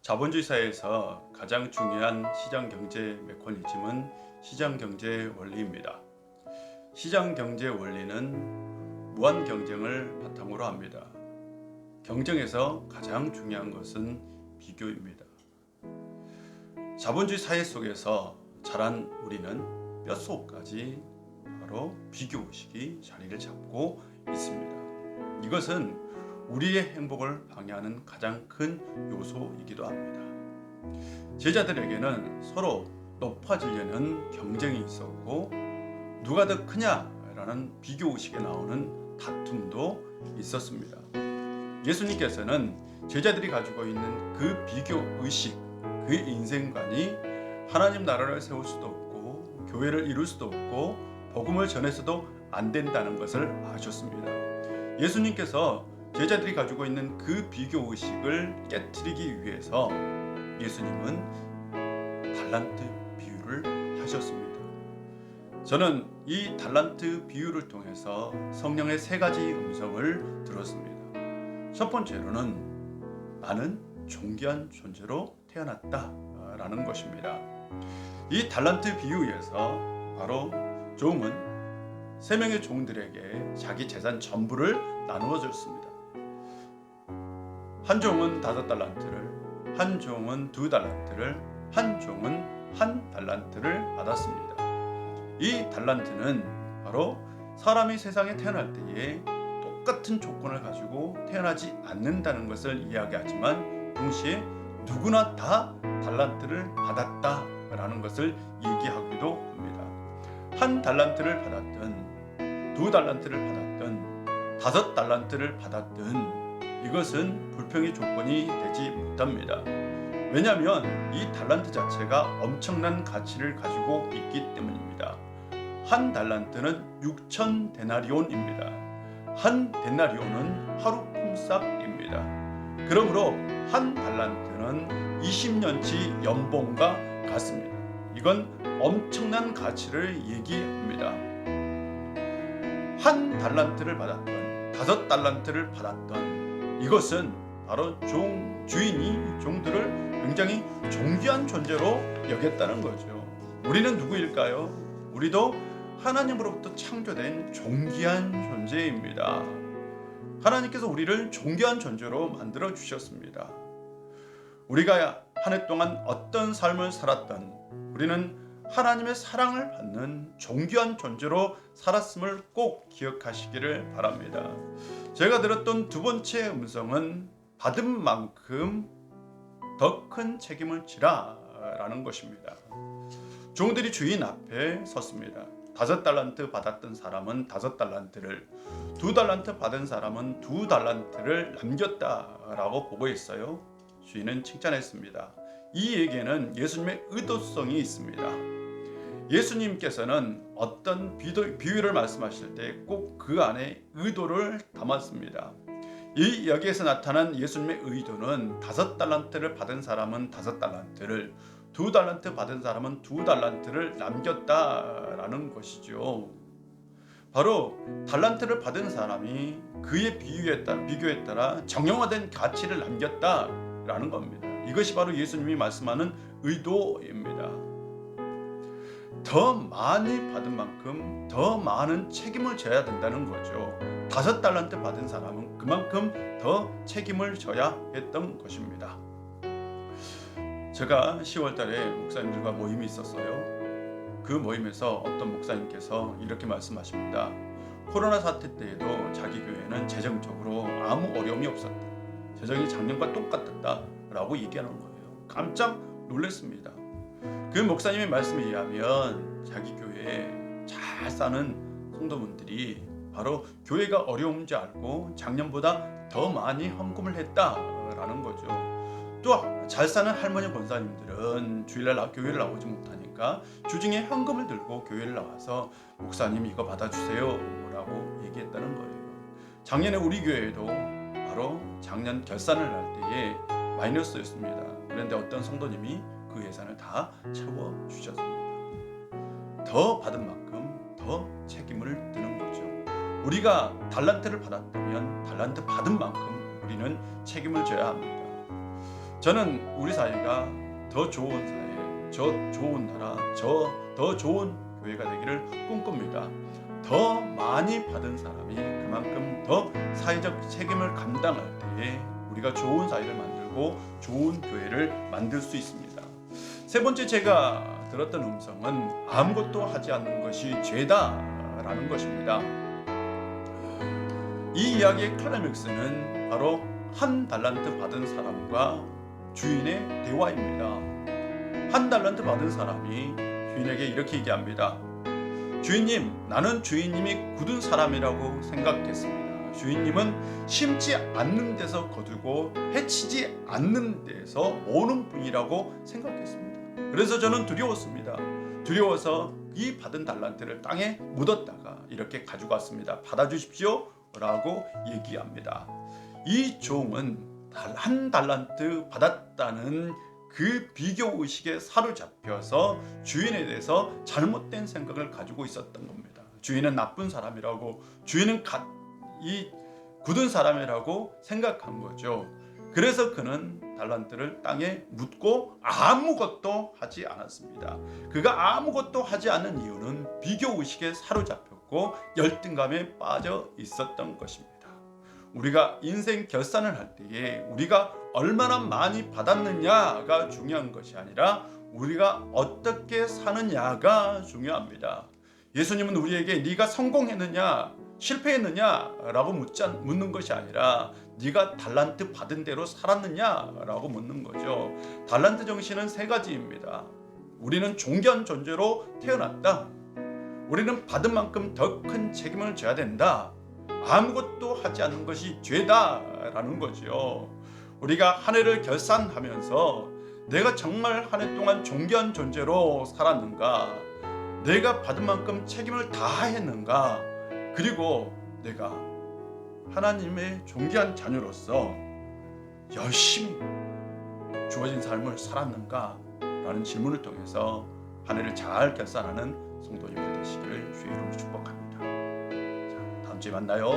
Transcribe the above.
자본주의 사회에서 가장 중요한 시장경제 메커니즘은 시장경제 원리입니다. 시장경제 원리는 무한 경쟁을 바탕으로 합니다. 경쟁에서 가장 중요한 것은 비교입니다. 자본주의 사회 속에서 자란 우리는 뼛속까지 바로 비교의식이 자리를 잡고 있습니다. 이것은 우리의 행복을 방해하는 가장 큰 요소이기도 합니다. 제자들에게는 서로 높아지려는 경쟁이 있었고 누가 더 크냐라는 비교의식에 나오는 다툼도 있었습니다. 예수님께서는 제자들이 가지고 있는 그 비교의식, 그 인생관이 하나님 나라를 세울 수도 없고 교회를 이룰 수도 없고 복음을 전해서도 안 된다는 것을 아셨습니다. 예수님께서 제자들이 가지고 있는 그 비교의식을 깨트리기 위해서 예수님은 달란트 비유를 하셨습니다. 저는 이 달란트 비유를 통해서 성령의 세 가지 음성을 들었습니다. 첫 번째로는 나는 존귀한 존재로 태어났다 라는 것입니다. 이 달란트 비유에서 바로 종은 세 명의 종들에게 자기 재산 전부를 나누어 줬습니다. 한 종은 5달란트를, 한 종은 2달란트를, 한 종은 1달란트를 받았습니다. 이 달란트는 바로 사람이 세상에 태어날 때에 똑같은 조건을 가지고 태어나지 않는다는 것을 이야기하지만 동시에 누구나 다 달란트를 받았다라는 것을 얘기하기도 합니다. 1달란트를 받았든 2달란트를 받았든 5달란트를 받았든 이것은 불평의 조건이 되지 못합니다. 왜냐하면 이 달란트 자체가 엄청난 가치를 가지고 있기 때문입니다. 1달란트는 6천 데나리온입니다. 1데나리온은 하루 품삯입니다. 그러므로 1달란트는 20년치 연봉과 같습니다. 이건 엄청난 가치를 얘기합니다. 1달란트를 받았던 5달란트를 받았던 이것은 바로 주인이 종들을 굉장히 존귀한 존재로 여겼다는 거죠. 우리는 누구일까요? 우리도 하나님으로부터 창조된 존귀한 존재입니다. 하나님께서 우리를 존귀한 존재로 만들어 주셨습니다. 우리가 한 해 동안 어떤 삶을 살았던 우리는 하나님의 사랑을 받는 존귀한 존재로 살았음을 꼭 기억하시기를 바랍니다. 제가 들었던 두 번째 음성은 받은 만큼 더 큰 책임을 지라 라는 것입니다. 종들이 주인 앞에 섰습니다. 5달란트 받았던 사람은 5달란트를, 2달란트 받은 사람은 2달란트를 남겼다라고 보고 있어요. 주인은 칭찬했습니다. 이 얘기에는 예수님의 의도성이 있습니다. 예수님께서는 어떤 비유를 말씀하실 때 꼭 그 안에 의도를 담았습니다. 이 여기에서 나타난 예수님의 의도는 5달란트를 받은 사람은 5달란트를, 2달란트 받은 사람은 2달란트를 남겼다라는 것이죠. 바로 달란트를 받은 사람이 그의 비교에 따라 정형화된 가치를 남겼다라는 겁니다. 이것이 바로 예수님이 말씀하는 의도입니다. 더 많이 받은 만큼 더 많은 책임을 져야 된다는 거죠. 5달란트 받은 사람은 그만큼 더 책임을 져야 했던 것입니다. 제가 10월 달에 목사님들과 모임이 있었어요. 그 모임에서 어떤 목사님께서 이렇게 말씀하십니다. 코로나 사태 때에도 자기 교회는 재정적으로 아무 어려움이 없었다. 재정이 작년과 똑같았다 라고 얘기하는 거예요. 깜짝 놀랐습니다. 그 목사님의 말씀에 의하면 자기 교회에 잘 사는 성도분들이 바로 교회가 어려운지 알고 작년보다 더 많이 헌금을 했다라는 거죠. 또 잘 사는 할머니 권사님들은 주일날 교회를 나오지 못하니까 주중에 현금을 들고 교회를 나와서 목사님 이거 받아주세요 라고 얘기했다는 거예요. 작년에 우리 교회에도 바로 작년 결산을 할 때에 마이너스였습니다. 그런데 어떤 성도님이 그 예산을 다 채워주셨습니다. 더 받은 만큼 더 책임을 지는 거죠. 우리가 달란트를 받았다면 달란트 받은 만큼 우리는 책임을 져야 합니다. 저는 우리 사회가 더 좋은 사회, 더 좋은 나라, 더 좋은 교회가 되기를 꿈꿉니다. 더 많이 받은 사람이 그만큼 더 사회적 책임을 감당할 때에 우리가 좋은 사회를 만들고 좋은 교회를 만들 수 있습니다. 세 번째 제가 들었던 음성은 아무것도 하지 않는 것이 죄다라는 것입니다. 이 이야기의 클라이맥스는 바로 한 달란트 받은 사람과 주인의 대화입니다. 한 달란트 받은 사람이 주인에게 이렇게 얘기합니다. 주인님, 나는 주인님이 굳은 사람이라고 생각했습니다. 주인님은 심지 않는 데서 거두고 해치지 않는 데서 모으는 분이라고 생각했습니다. 그래서 저는 두려웠습니다. 두려워서 이 받은 달란트를 땅에 묻었다가 이렇게 가지고 왔습니다. 받아주십시오 라고 얘기합니다. 이 종은 한 달란트 받았다는 그 비교의식에 사로잡혀서 주인에 대해서 잘못된 생각을 가지고 있었던 겁니다. 주인은 나쁜 사람이라고, 주인은 이 굳은 사람이라고 생각한 거죠. 그래서 그는 달란트를 땅에 묻고 아무것도 하지 않았습니다. 그가 아무것도 하지 않은 이유는 비교의식에 사로잡혔고 열등감에 빠져 있었던 것입니다. 우리가 인생 결산을 할 때에 우리가 얼마나 많이 받았느냐가 중요한 것이 아니라 우리가 어떻게 사느냐가 중요합니다. 예수님은 우리에게 네가 성공했느냐 실패했느냐라고 묻는 것이 아니라 네가 달란트 받은 대로 살았느냐라고 묻는 거죠. 달란트 정신은 세 가지입니다. 우리는 존귀한 존재로 태어났다. 우리는 받은 만큼 더 큰 책임을 져야 된다. 아무것도 하지 않는 것이 죄다라는 거죠. 우리가 한 해를 결산하면서 내가 정말 한 해 동안 존귀한 존재로 살았는가, 내가 받은 만큼 책임을 다했는가, 그리고 내가 하나님의 존귀한 자녀로서 열심히 주어진 삶을 살았는가 라는 질문을 통해서 한 해를 잘 결산하는 성도님들 되시기를 주의 이름으로 축복합니다. 자, 다음 주에 만나요.